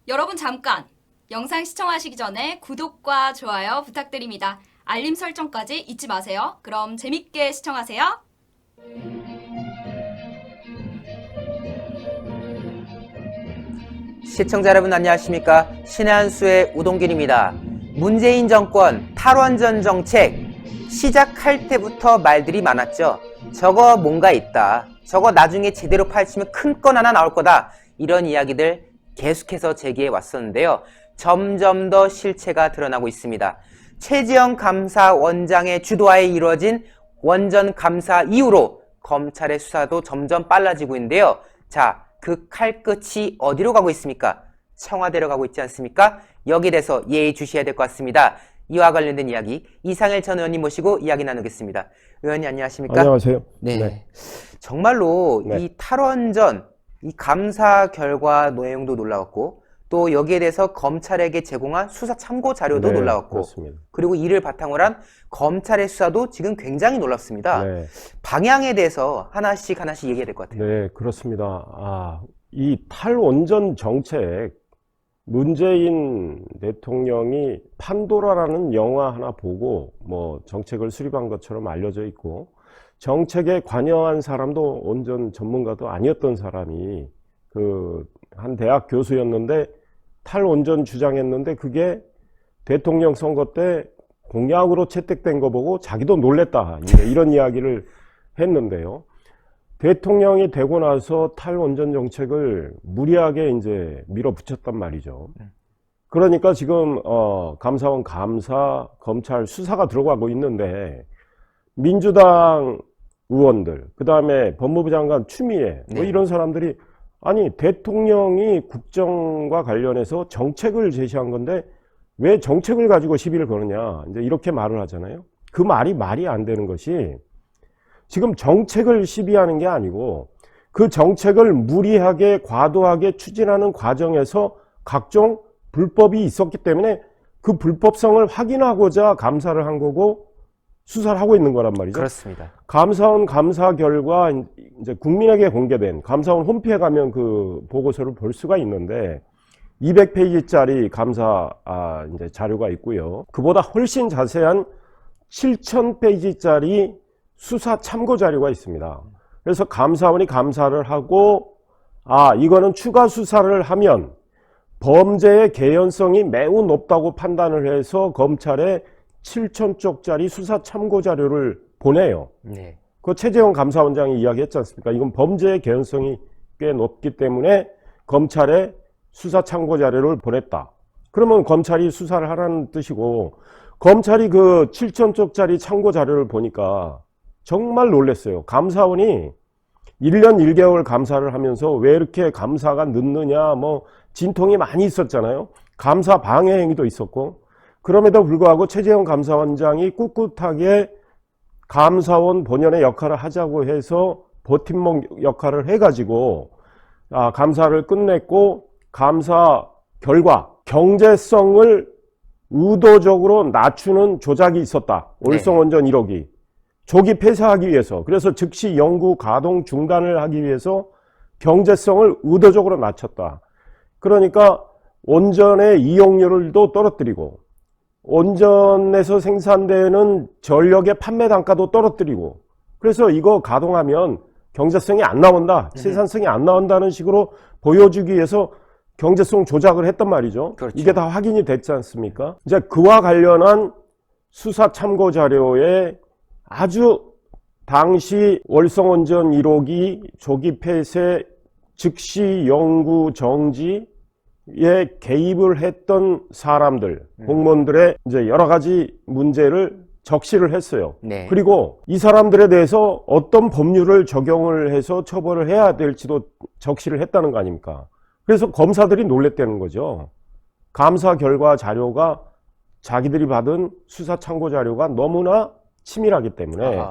여러분 잠깐! 영상 시청하시기 전에 구독과 좋아요 부탁드립니다. 알림 설정까지 잊지 마세요. 그럼 재밌게 시청하세요. 시청자 여러분 안녕하십니까? 신의 한 수의 우동길입니다. 문재인 정권 탈원전 정책 시작할 때부터 말들이 많았죠. 저거 뭔가 있다. 저거 나중에 제대로 파헤치면 큰 건 하나 나올 거다. 이런 이야기들 계속해서 제기해 왔었는데요. 점점 더 실체가 드러나고 있습니다. 최지영 감사원장의 주도하에 이루어진 원전 감사 이후로 검찰의 수사도 점점 빨라지고 있는데요. 자, 그 칼끝이 어디로 가고 있습니까? 청와대로 가고 있지 않습니까? 여기에 대해서 예의주시해야 될 것 같습니다. 이와 관련된 이야기 이상일 전 의원님 모시고 이야기 나누겠습니다. 의원님 안녕하십니까? 안녕하세요. 네. 정말로 네. 이 탈원전 이 감사 결과 내용도 놀라웠고 또 여기에 대해서 검찰에게 제공한 수사 참고 자료도 네, 놀라웠고 그렇습니다. 그리고 이를 바탕으로 한 검찰의 수사도 지금 굉장히 놀랍습니다. 네. 방향에 대해서 하나씩 얘기해야 될 것 같아요. 네, 그렇습니다. 이 탈원전 정책, 문재인 대통령이 판도라라는 영화 하나 보고 뭐 정책을 수립한 것처럼 알려져 있고 정책에 관여한 사람도 원전 전문가도 아니었던 사람이 한 대학 교수였는데 탈원전 주장했는데 그게 대통령 선거 때 공약으로 채택된 거 보고 자기도 놀랬다. 이런 이야기를 했는데요. 대통령이 되고 나서 탈원전 정책을 무리하게 이제 밀어붙였단 말이죠. 그러니까 지금 감사원 감사, 검찰 수사가 들어가고 있는데 민주당 의원들, 그 다음에 법무부 장관 추미애 뭐 네. 이런 사람들이 아니 대통령이 국정과 관련해서 정책을 제시한 건데 왜 정책을 가지고 시비를 거느냐 이제 이렇게 말을 하잖아요. 그 말이 안 되는 것이 지금 정책을 시비하는 게 아니고 그 정책을 무리하게 과도하게 추진하는 과정에서 각종 불법이 있었기 때문에 그 불법성을 확인하고자 감사를 한 거고 수사를 하고 있는 거란 말이죠. 그렇습니다. 감사원 감사 결과 이제 국민에게 공개된 감사원 홈페이지에 가면 그 보고서를 볼 수가 있는데 200페이지짜리 감사 이제 자료가 있고요. 그보다 훨씬 자세한 7000페이지짜리 수사 참고 자료가 있습니다. 그래서 감사원이 감사를 하고 이거는 추가 수사를 하면 범죄의 개연성이 매우 높다고 판단을 해서 검찰에 7000쪽짜리 수사 참고 자료를 보내요. 네. 그 최재형 감사원장이 이야기했지 않습니까? 이건 범죄의 개연성이 꽤 높기 때문에 검찰에 수사 참고 자료를 보냈다. 그러면 검찰이 수사를 하라는 뜻이고 검찰이 그 7000쪽짜리 참고 자료를 보니까 정말 놀랐어요. 감사원이 1년 1개월 감사를 하면서 왜 이렇게 감사가 늦느냐 뭐 진통이 많이 있었잖아요. 감사 방해 행위도 있었고 그럼에도 불구하고 최재형 감사원장이 꿋꿋하게 감사원 본연의 역할을 하자고 해서 버팀목 역할을 해가지고 감사를 끝냈고 감사 결과 경제성을 의도적으로 낮추는 조작이 있었다. 월성원전 1호기 조기 폐쇄하기 위해서 그래서 즉시 연구 가동 중단을 하기 위해서 경제성을 의도적으로 낮췄다. 그러니까 원전의 이용률도 떨어뜨리고 원전에서 생산되는 전력의 판매 단가도 떨어뜨리고 그래서 이거 가동하면 경제성이 안 나온다. 생산성이 안 나온다는 식으로 보여주기 위해서 경제성 조작을 했단 말이죠. 그렇죠. 이게 다 확인이 됐지 않습니까? 이제 그와 관련한 수사 참고 자료에 아주 당시 월성원전 1호기 조기 폐쇄 즉시 연구 정지에 개입을 했던 사람들, 공무원들의 이제 여러 가지 문제를 적시를 했어요. 네. 그리고 이 사람들에 대해서 어떤 법률을 적용을 해서 처벌을 해야 될지도 적시를 했다는 거 아닙니까? 그래서 검사들이 놀랬다는 거죠. 감사 결과 자료가 자기들이 받은 수사 참고 자료가 너무나 치밀하기 때문에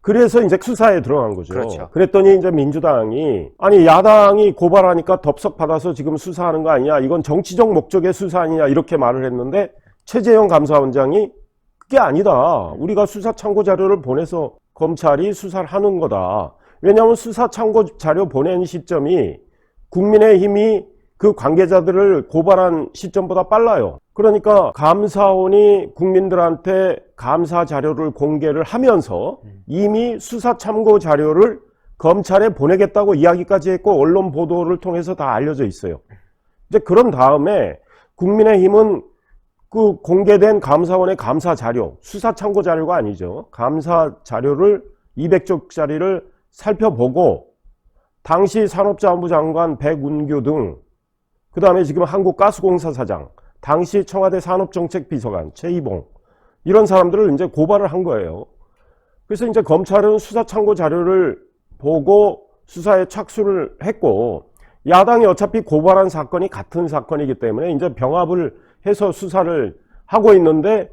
그래서 이제 수사에 들어간 거죠. 그렇죠. 그랬더니 이제 민주당이 아니 야당이 고발하니까 덥석 받아서 지금 수사하는 거 아니냐 이건 정치적 목적의 수사 아니냐 이렇게 말을 했는데 최재형 감사원장이 그게 아니다. 우리가 수사 참고 자료를 보내서 검찰이 수사를 하는 거다. 왜냐하면 수사 참고 자료 보낸 시점이 국민의힘이 그 관계자들을 고발한 시점보다 빨라요. 그러니까 감사원이 국민들한테 감사 자료를 공개를 하면서 이미 수사 참고 자료를 검찰에 보내겠다고 이야기까지 했고 언론 보도를 통해서 다 알려져 있어요. 이제 그런 다음에 국민의힘은 그 공개된 감사원의 감사 자료, 수사 참고 자료가 아니죠. 감사 자료를 200쪽짜리를 살펴보고 당시 산업자원부 장관 백운규 등 그 다음에 지금 한국가스공사 사장, 당시 청와대 산업정책비서관 최이봉 이런 사람들을 이제 고발을 한 거예요. 그래서 이제 검찰은 수사 참고 자료를 보고 수사에 착수를 했고 야당이 어차피 고발한 사건이 같은 사건이기 때문에 이제 병합을 해서 수사를 하고 있는데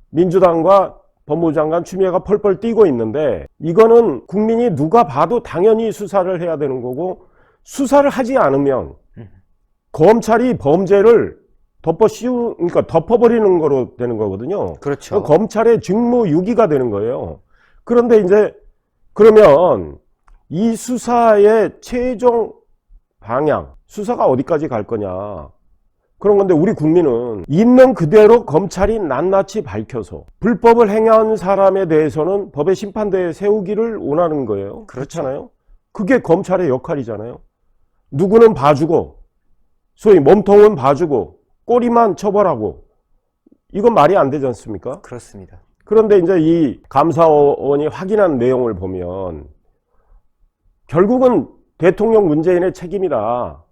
민주당과 법무부 장관 추미애가 펄펄 뛰고 있는데 이거는 국민이 누가 봐도 당연히 수사를 해야 되는 거고 수사를 하지 않으면 검찰이 범죄를 그러니까 덮어버리는 거로 되는 거거든요. 그렇죠. 검찰의 직무유기가 되는 거예요. 그런데 이제 그러면 이 수사의 최종 방향, 수사가 어디까지 갈 거냐. 그런 건데 우리 국민은 있는 그대로 검찰이 낱낱이 밝혀서 불법을 행한 사람에 대해서는 법의 심판대에 세우기를 원하는 거예요. 그렇잖아요. 그게 검찰의 역할이잖아요. 누구는 봐주고 소위 몸통은 봐주고 꼬리만 처벌하고 이건 말이 안 되지 않습니까? 그렇습니다. 그런데 이제 이 감사원이 확인한 내용을 보면 결국은 대통령 문재인의 책임이다.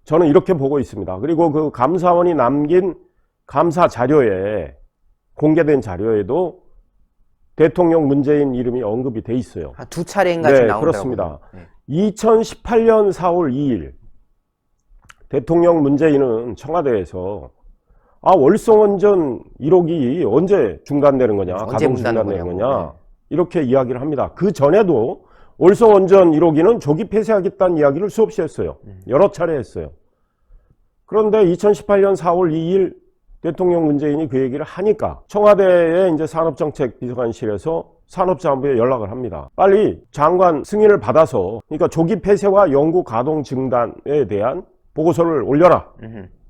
저는 이렇게 보고 있습니다. 그리고 그 감사원이 남긴 감사 자료에 공개된 자료에도 대통령 문재인 이름이 언급이 돼 있어요. 두 차례인가씩 네, 나온다고. 그렇습니다. 네. 2018년 4월 2일 대통령 문재인은 청와대에서 월성원전 1호기 언제 중단되는 거냐, 언제 가동 문다는 중단되는 거냐고. 거냐 이렇게 이야기를 합니다. 그 전에도 월성원전 1호기는 조기 폐쇄하겠다는 이야기를 수없이 했어요. 여러 차례 했어요. 그런데 2018년 4월 2일 대통령 문재인이 그 얘기를 하니까 청와대의 이제 산업정책비서관실에서 산업자원부에 연락을 합니다. 빨리 장관 승인을 받아서 그러니까 조기 폐쇄와 연구 가동 중단에 대한 보고서를 올려라.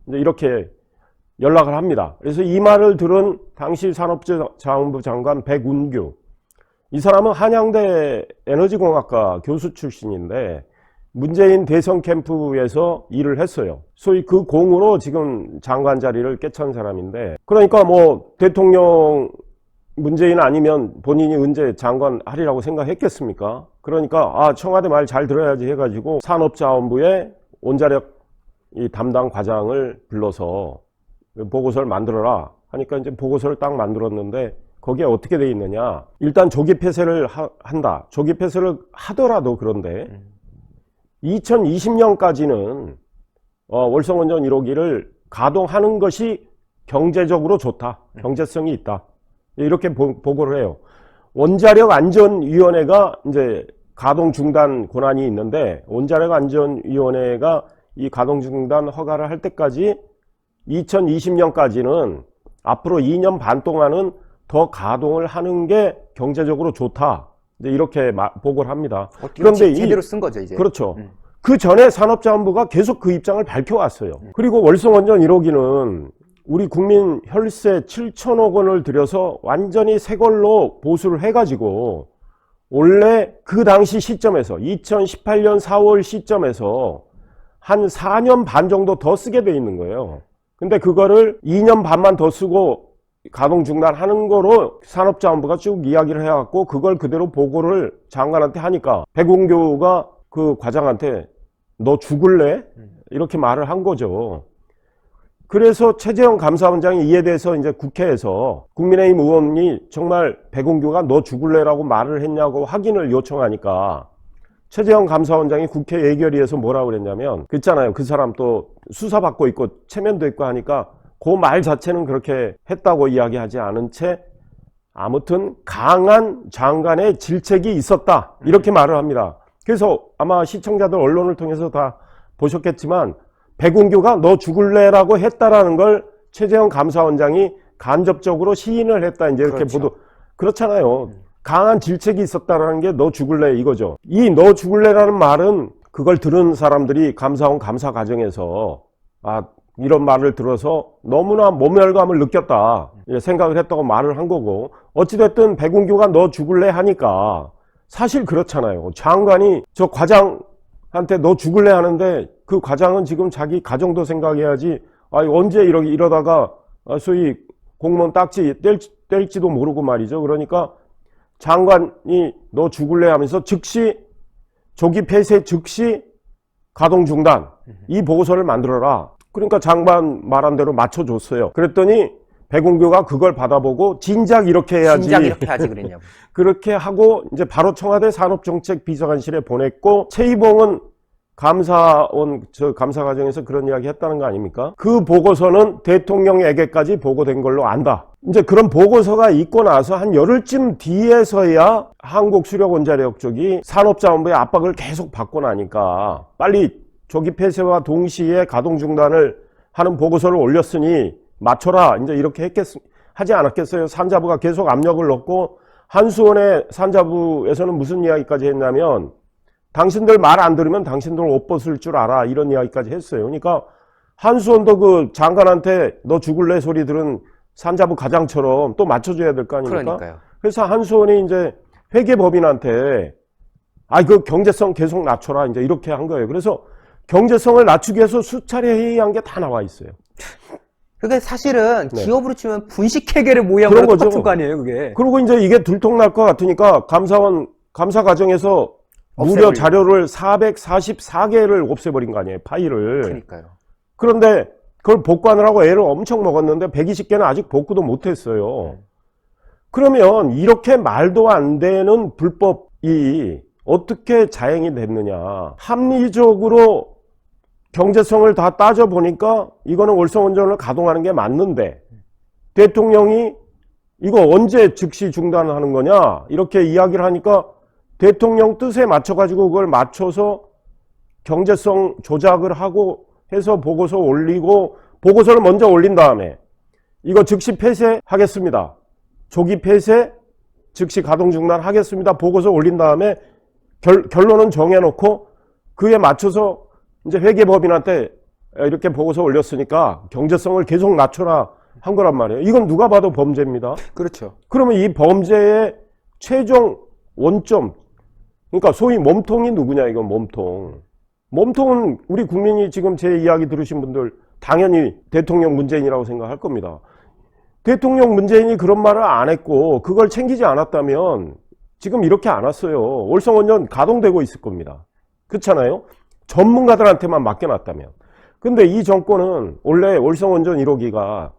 이제 이렇게 연락을 합니다. 그래서 이 말을 들은 당시 산업자원부 장관 백운규 이 사람은 한양대 에너지공학과 교수 출신인데 문재인 대선 캠프에서 일을 했어요. 소위 그 공으로 지금 장관 자리를 꿰찬 사람인데 그러니까 뭐 대통령 문재인 아니면 본인이 언제 장관 하리라고 생각했겠습니까? 그러니까 청와대 말 잘 들어야지 해가지고 산업자원부에 원자력 이 담당 과장을 불러서 보고서를 만들어라 하니까 이제 보고서를 딱 만들었는데 거기에 어떻게 돼 있느냐. 일단 조기 폐쇄를 한다. 조기 폐쇄를 하더라도 그런데 2020년까지는 월성원전 1호기를 가동하는 것이 경제적으로 좋다. 경제성이 있다. 이렇게 보고를 해요. 원자력안전위원회가 이제 가동 중단 권한이 있는데 원자력안전위원회가 이 가동 중단 허가를 할 때까지 2020년까지는 앞으로 2년 반 동안은 더 가동을 하는 게 경제적으로 좋다. 이제 이렇게 보고를 합니다. 그런데 제대로 쓴 거죠, 이제. 그렇죠. 그 전에 산업자원부가 계속 그 입장을 밝혀왔어요. 그리고 월성원전 1호기는 우리 국민 혈세 7천억 원을 들여서 완전히 새 걸로 보수를 해가지고 원래 그 당시 시점에서 2018년 4월 시점에서 한 4년 반 정도 더 쓰게 돼 있는 거예요. 근데 그거를 2년 반만 더 쓰고 가동 중단하는 거로 산업자원부가 쭉 이야기를 해갖고 그걸 그대로 보고를 장관한테 하니까 백운규가 그 과장한테 너 죽을래? 이렇게 말을 한 거죠. 그래서 최재형 감사원장이 이에 대해서 이제 국회에서 국민의힘 의원이 정말 백운규가 너 죽을래라고 말을 했냐고 확인을 요청하니까 최재형 감사원장이 국회 예결위에서 뭐라고 그랬냐면 그 있잖아요. 그 사람 또 수사받고 있고 체면도 있고 하니까 그 말 자체는 그렇게 했다고 이야기하지 않은 채 아무튼 강한 장관의 질책이 있었다. 이렇게 말을 합니다. 그래서 아마 시청자들 언론을 통해서 다 보셨겠지만 백운규가 너 죽을래라고 했다라는 걸 최재형 감사원장이 간접적으로 시인을 했다. 이제 이렇게 그렇죠. 보도 그렇잖아요. 강한 질책이 있었다라는 게 너 죽을래 이거죠. 이 너 죽을래라는 말은 그걸 들은 사람들이 감사원 감사 과정에서 이런 말을 들어서 너무나 모멸감을 느꼈다 생각을 했다고 말을 한 거고, 어찌됐든 백운규가 너 죽을래 하니까 사실 그렇잖아요. 장관이 저 과장한테 너 죽을래 하는데 그 과장은 지금 자기 가정도 생각해야지 언제 이러다가 소위 공무원 딱지 뗄지도 모르고 말이죠. 그러니까 장관이 너 죽을래 하면서 즉시 조기 폐쇄 즉시 가동 중단 이 보고서를 만들어라. 그러니까 장관 말한 대로 맞춰줬어요. 그랬더니 백운규가 그걸 받아보고 진작 이렇게 해야지. 진작 이렇게 하지 그랬냐고. 그렇게 하고 이제 바로 청와대 산업정책비서관실에 보냈고, 최이봉은 감사원 감사 과정에서 그런 이야기 했다는 거 아닙니까? 그 보고서는 대통령에게까지 보고된 걸로 안다. 이제 그런 보고서가 있고 나서 한 열흘쯤 뒤에서야 한국수력원자력 쪽이 산업자원부의 압박을 계속 받고 나니까 빨리 조기 폐쇄와 동시에 가동 중단을 하는 보고서를 올렸으니 맞춰라. 이제 이렇게 하지 않았겠어요? 산자부가 계속 압력을 넣고, 한수원의 산자부에서는 무슨 이야기까지 했냐면 당신들 말 안 들으면 당신들 옷 벗을 줄 알아. 이런 이야기까지 했어요. 그러니까 한수원도 그 장관한테 너 죽을래 소리 들은 산자부 과장처럼 또 맞춰줘야 될 거 아닙니까? 그러니까요. 그래서 한수원이 이제 회계법인한테 그 경제성 계속 낮춰라. 이제 이렇게 한 거예요. 그래서 경제성을 낮추기 위해서 수차례 회의한 게 다 나와 있어요. 그게 사실은 네. 기업으로 치면 분식회계를 모의한 그런 거랑 거죠. 똑같은 거 아니에요, 그게? 그리고 이제 이게 들통날 것 같으니까 감사원 감사 과정에서 무려 없애버리고. 자료를 444개를 없애버린 거 아니에요, 파일을. 그러니까요. 그런데 그걸 복구하느라고 애를 엄청 먹었는데 120개는 아직 복구도 못했어요. 그러면 이렇게 말도 안 되는 불법이 어떻게 자행이 됐느냐. 합리적으로 경제성을 다 따져보니까 이거는 월성원전을 가동하는 게 맞는데 대통령이 이거 언제 즉시 중단하는 거냐 이렇게 이야기를 하니까 대통령 뜻에 맞춰가지고 그걸 맞춰서 경제성 조작을 하고 해서 보고서 올리고, 보고서를 먼저 올린 다음에 이거 즉시 폐쇄하겠습니다. 조기 폐쇄 즉시 가동 중단하겠습니다. 보고서 올린 다음에 결론은 정해놓고 그에 맞춰서 이제 회계법인한테 이렇게 보고서 올렸으니까 경제성을 계속 낮춰라 한 거란 말이에요. 이건 누가 봐도 범죄입니다. 그렇죠. 그러면 이 범죄의 최종 원점, 그러니까 소위 몸통이 누구냐, 이건 몸통. 몸통은 우리 국민이 지금 제 이야기 들으신 분들 당연히 대통령 문재인이라고 생각할 겁니다. 대통령 문재인이 그런 말을 안 했고 그걸 챙기지 않았다면 지금 이렇게 안 왔어요. 월성원전 가동되고 있을 겁니다. 그렇잖아요? 전문가들한테만 맡겨놨다면. 근데 이 정권은 원래 월성원전 1호기가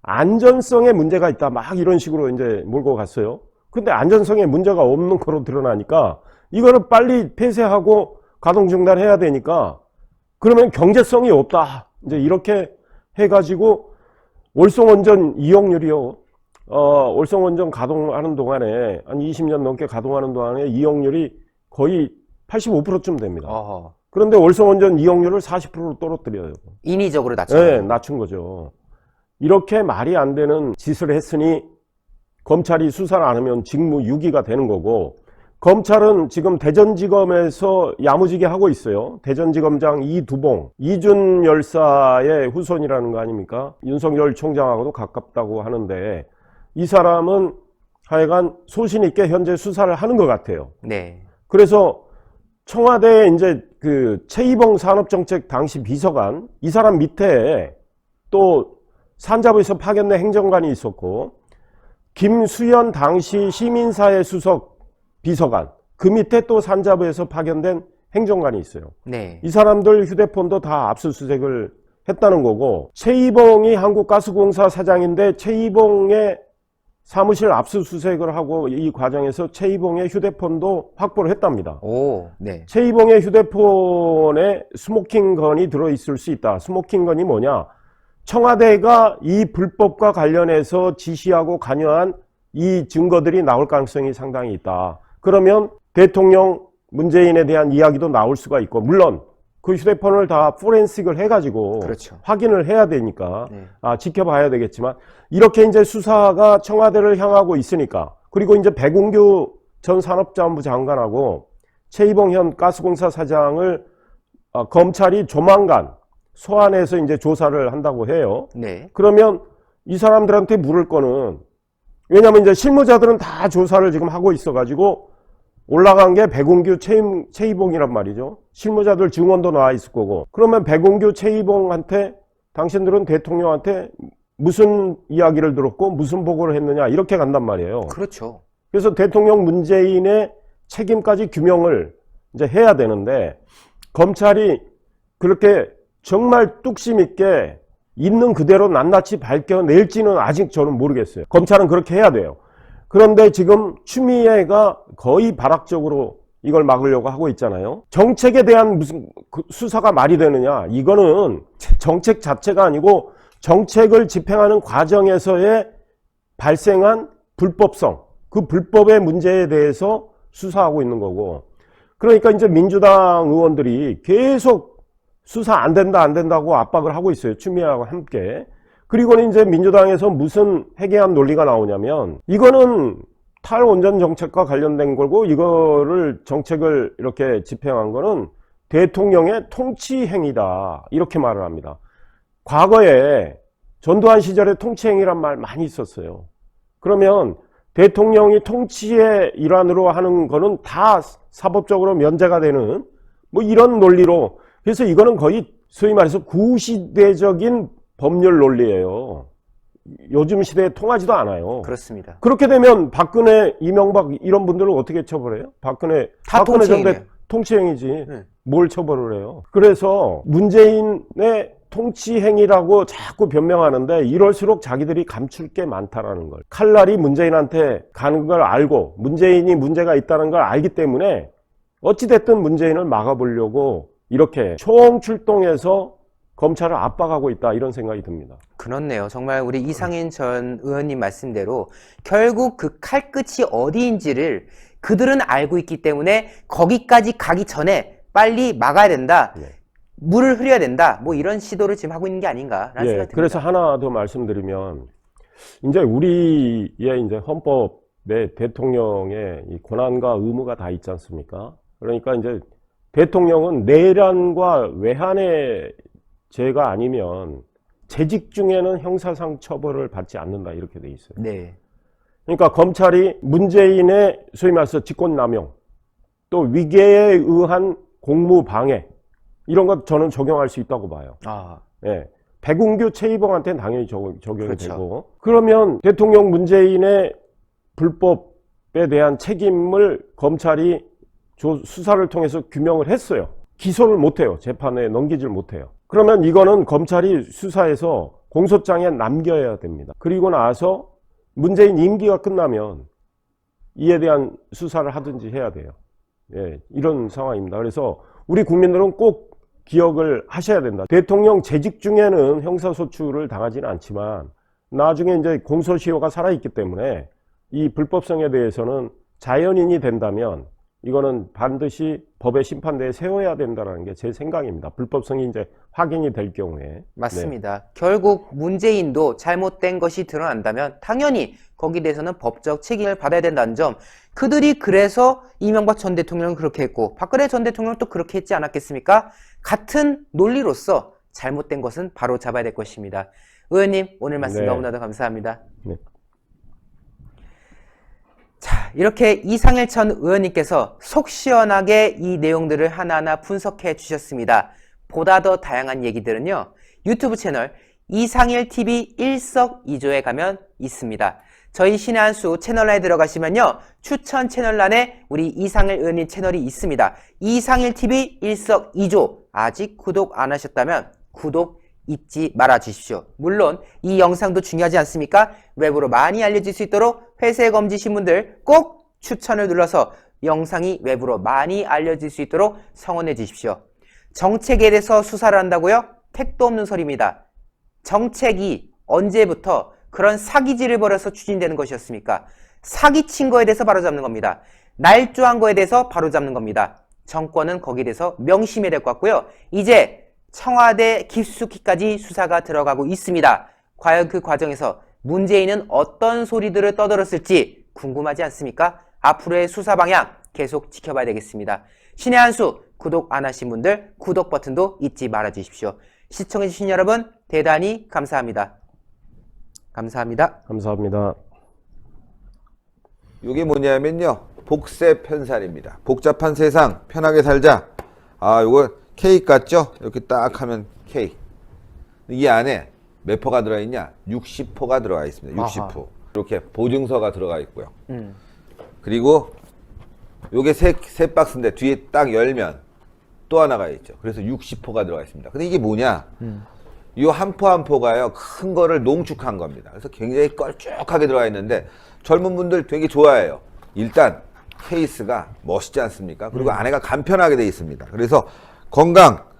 안전성에 문제가 있다 막 이런 식으로 이제 몰고 갔어요. 근데 안전성에 문제가 없는 거로 드러나니까 이거를 빨리 폐쇄하고 가동 중단해야 되니까 그러면 경제성이 없다. 이제 이렇게 해가지고 월성원전 이용률이요. 월성원전 가동하는 동안에 한 20년 넘게 가동하는 동안에 이용률이 거의 85%쯤 됩니다. 어허. 그런데 월성원전 이용률을 40%로 떨어뜨려요. 인위적으로 낮춰. 네, 낮춘 거죠. 이렇게 말이 안 되는 짓을 했으니 검찰이 수사를 안 하면 직무유기가 되는 거고, 검찰은 지금 대전지검에서 야무지게 하고 있어요. 대전지검장 이두봉, 이준 열사의 후손이라는 거 아닙니까? 윤석열 총장하고도 가깝다고 하는데 이 사람은 하여간 소신 있게 현재 수사를 하는 것 같아요. 네. 그래서 청와대에 이제 그 최이봉 산업정책 당시 비서관, 이 사람 밑에 또 산자부에서 파견된 행정관이 있었고, 김수현 당시 시민사회 수석 비서관, 그 밑에 또 산자부에서 파견된 행정관이 있어요. 네. 이 사람들 휴대폰도 다 압수수색을 했다는 거고, 최이봉이 한국가스공사 사장인데 최이봉의 사무실 압수수색을 하고 이 과정에서 최이봉의 휴대폰도 확보를 했답니다. 오, 네. 최이봉의 휴대폰에 스모킹건이 들어있을 수 있다. 스모킹건이 뭐냐? 청와대가 이 불법과 관련해서 지시하고 관여한 이 증거들이 나올 가능성이 상당히 있다. 그러면 대통령 문재인에 대한 이야기도 나올 수가 있고, 물론 그 휴대폰을 다 포렌식을 해가지고 그렇죠. 확인을 해야 되니까 네. 지켜봐야 되겠지만, 이렇게 이제 수사가 청와대를 향하고 있으니까, 그리고 이제 백운규 전 산업자원부 장관하고 최이봉 현 가스공사 사장을 검찰이 조만간 소환해서 이제 조사를 한다고 해요. 네. 그러면 이 사람들한테 물을 거는, 왜냐면 이제 실무자들은 다 조사를 지금 하고 있어가지고 올라간 게 백운규 최이봉이란 말이죠. 실무자들 증언도 나와 있을 거고. 그러면 백운규 최이봉한테 당신들은 대통령한테 무슨 이야기를 들었고 무슨 보고를 했느냐 이렇게 간단 말이에요. 그렇죠. 그래서 대통령 문재인의 책임까지 규명을 이제 해야 되는데, 검찰이 그렇게 정말 뚝심 있게 있는 그대로 낱낱이 밝혀낼지는 아직 저는 모르겠어요. 검찰은 그렇게 해야 돼요. 그런데 지금 추미애가 거의 발악적으로 이걸 막으려고 하고 있잖아요. 정책에 대한 무슨 수사가 말이 되느냐, 이거는 정책 자체가 아니고 정책을 집행하는 과정에서의 발생한 불법성, 그 불법의 문제에 대해서 수사하고 있는 거고, 그러니까 이제 민주당 의원들이 계속 수사 안 된다고 압박을 하고 있어요. 추미애와 함께. 그리고는 이제 민주당에서 무슨 해괴한 논리가 나오냐면, 이거는 탈원전 정책과 관련된 거고, 이거를 정책을 이렇게 집행한 거는 대통령의 통치 행위다, 이렇게 말을 합니다. 과거에 전두환 시절에 통치 행위란 말 많이 있었어요. 그러면 대통령이 통치의 일환으로 하는 거는 다 사법적으로 면제가 되는 뭐 이런 논리로, 그래서 이거는 거의 소위 말해서 구시대적인 법률 논리예요. 요즘 시대에 통하지도 않아요. 그렇습니다. 그렇게 되면 박근혜, 이명박 이런 분들을 어떻게 처벌해요? 박근혜 전 통치행위지. 네. 뭘 처벌을 해요? 그래서 문재인의 통치행위라고 자꾸 변명하는데, 이럴수록 자기들이 감출 게 많다라는 걸. 칼날이 문재인한테 가는 걸 알고 문재인이 문제가 있다는 걸 알기 때문에 어찌됐든 문재인을 막아보려고 이렇게 총출동해서 검찰을 압박하고 있다, 이런 생각이 듭니다. 그렇네요. 정말 우리 이상인 전 의원님 말씀대로 결국 그 칼끝이 어디인지를 그들은 알고 있기 때문에 거기까지 가기 전에 빨리 막아야 된다. 네. 물을 흐려야 된다. 뭐 이런 시도를 지금 하고 있는 게 아닌가라는 생각이 듭니다. 그래서 하나 더 말씀드리면, 이제 우리의 이제 헌법에 대통령의 이 권한과 의무가 다 있지 않습니까? 그러니까 이제 대통령은 내란과 외환의 죄가 아니면 재직 중에는 형사상 처벌을 받지 않는다, 이렇게 돼 있어요. 네. 그러니까 검찰이 문재인의 소위 말해서 직권남용, 또 위계에 의한 공무방해, 이런 것 저는 적용할 수 있다고 봐요. 예. 백운규 최이봉한테는 당연히 적용이 그렇죠. 되고, 그러면 대통령 문재인의 불법에 대한 책임을 검찰이 수사를 통해서 규명을 했어요. 기소를 못해요. 재판에 넘기질 못해요. 그러면 이거는 검찰이 수사해서 공소장에 남겨야 됩니다. 그리고 나서 문재인 임기가 끝나면 이에 대한 수사를 하든지 해야 돼요. 예, 이런 상황입니다. 그래서 우리 국민들은 꼭 기억을 하셔야 된다. 대통령 재직 중에는 형사소추를 당하지는 않지만 나중에 이제 공소시효가 살아있기 때문에 이 불법성에 대해서는 자연인이 된다면 이거는 반드시 법의 심판대에 세워야 된다는 게 제 생각입니다. 불법성이 이제 확인이 될 경우에. 맞습니다. 결국 문재인도 잘못된 것이 드러난다면 당연히 거기에 대해서는 법적 책임을 받아야 된다는 점, 그들이 그래서 이명박 전 대통령은 그렇게 했고 박근혜 전 대통령은 또 그렇게 했지 않았겠습니까? 같은 논리로서 잘못된 것은 바로 잡아야 될 것입니다. 의원님, 오늘 말씀 네. 너무나도 감사합니다. 네. 자, 이렇게 이상일천 의원님께서 속 시원하게 이 내용들을 하나하나 분석해 주셨습니다. 보다 더 다양한 얘기들은요, 유튜브 채널 이상일TV 일석이조에 가면 있습니다. 저희 신의 한수 채널란에 들어가시면요, 추천 채널란에 우리 이상일 의원님 채널이 있습니다. 이상일TV 일석이조 아직 구독 안 하셨다면 구독 잊지 말아 주십시오. 물론 이 영상도 중요하지 않습니까? 외부로 많이 알려질 수 있도록 회색 검지신 분들 꼭 추천을 눌러서 영상이 외부로 많이 알려질 수 있도록 성원해 주십시오. 정책에 대해서 수사를 한다고요? 택도 없는 소리입니다. 정책이 언제부터 그런 사기질을 벌여서 추진되는 것이었습니까? 사기친 거에 대해서 바로잡는 겁니다. 날조한 거에 대해서 바로잡는 겁니다. 정권은 거기에 대해서 명심해야 될 것 같고요. 이제 청와대 깊숙이까지 수사가 들어가고 있습니다. 과연 그 과정에서 문재인은 어떤 소리들을 떠들었을지 궁금하지 않습니까? 앞으로의 수사 방향 계속 지켜봐야 되겠습니다. 신의 한수 구독 안 하신 분들 구독 버튼도 잊지 말아 주십시오. 시청해주신 여러분 대단히 감사합니다. 감사합니다. 감사합니다. 이게 뭐냐면요, 복세 편살입니다. 복잡한 세상 편하게 살자. 아, 요거 케이크 같죠? 이렇게 딱 하면 케이크. 이 안에 몇 포가 들어있냐? 60포가 들어가 있습니다. 60포. 아하. 이렇게 보증서가 들어가 있고요. 그리고 요게 세 박스인데 뒤에 딱 열면 또 하나가 있죠. 그래서 60포가 들어가 있습니다. 근데 이게 뭐냐? 이 한 포 한 포가요, 큰 거를 농축한 겁니다. 그래서 굉장히 걸쭉하게 들어가 있는데 젊은 분들 되게 좋아해요. 일단 케이스가 멋있지 않습니까? 그리고 안에가 간편하게 돼 있습니다. 그래서 건강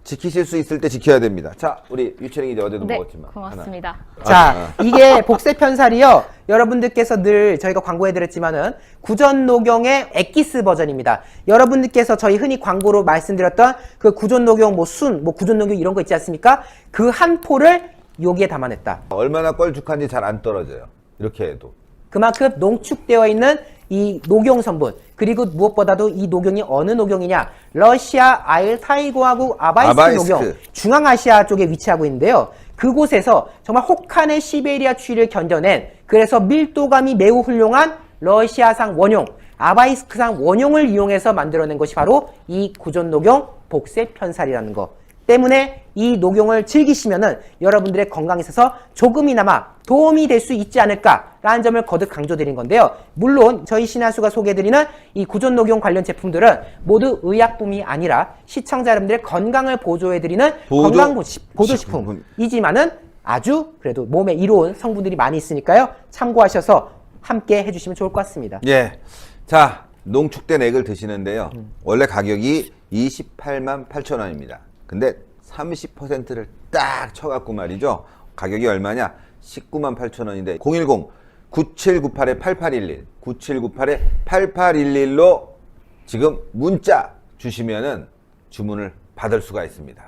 지키실 수 있을 때 지켜야 됩니다. 자, 우리 유채링이 이제 어제도 네, 먹었지만 고맙습니다. 자, 이게 복세 편살이요. 여러분들께서 늘 저희가 광고해드렸지만은 구전 녹용의 엑기스 버전입니다. 여러분들께서 저희 흔히 광고로 말씀드렸던 그 구전 녹용 뭐 순, 뭐 구전 녹용 이런 거 있지 않습니까? 그 한 포를 여기에 담아냈다. 얼마나 걸쭉한지 잘 안 떨어져요. 이렇게 해도. 그만큼 농축되어 있는 이 녹용 성분, 그리고 무엇보다도 이 녹용이 어느 녹용이냐? 러시아 알타이고화국 아바이스크 녹용, 중앙아시아 쪽에 위치하고 있는데요. 그곳에서 정말 혹한의 시베리아 추위를 견뎌낸, 그래서 밀도감이 매우 훌륭한 러시아산 원용, 아바이스크산 원용을 이용해서 만들어낸 것이 바로 이 구전 녹용 복세 편살이라는 거. 때문에 이 녹용을 즐기시면은 여러분들의 건강에 있어서 조금이나마 도움이 될 수 있지 않을까라는 점을 거듭 강조드린 건데요. 물론 저희 신한수가 소개해드리는 이 구전 녹용 관련 제품들은 모두 의약품이 아니라 시청자 여러분들의 건강을 보조해드리는 건강 보조식품이지만은 아주 그래도 몸에 이로운 성분들이 많이 있으니까요. 참고하셔서 함께 해주시면 좋을 것 같습니다. 예. 자, 농축된 액을 드시는데요. 원래 가격이 28만 8천 원입니다. 근데 30%를 딱 쳐갖고 말이죠. 가격이 얼마냐? 19만 8천 원인데 010-9798-8811 9798-8811로 지금 문자 주시면은 주문을 받을 수가 있습니다.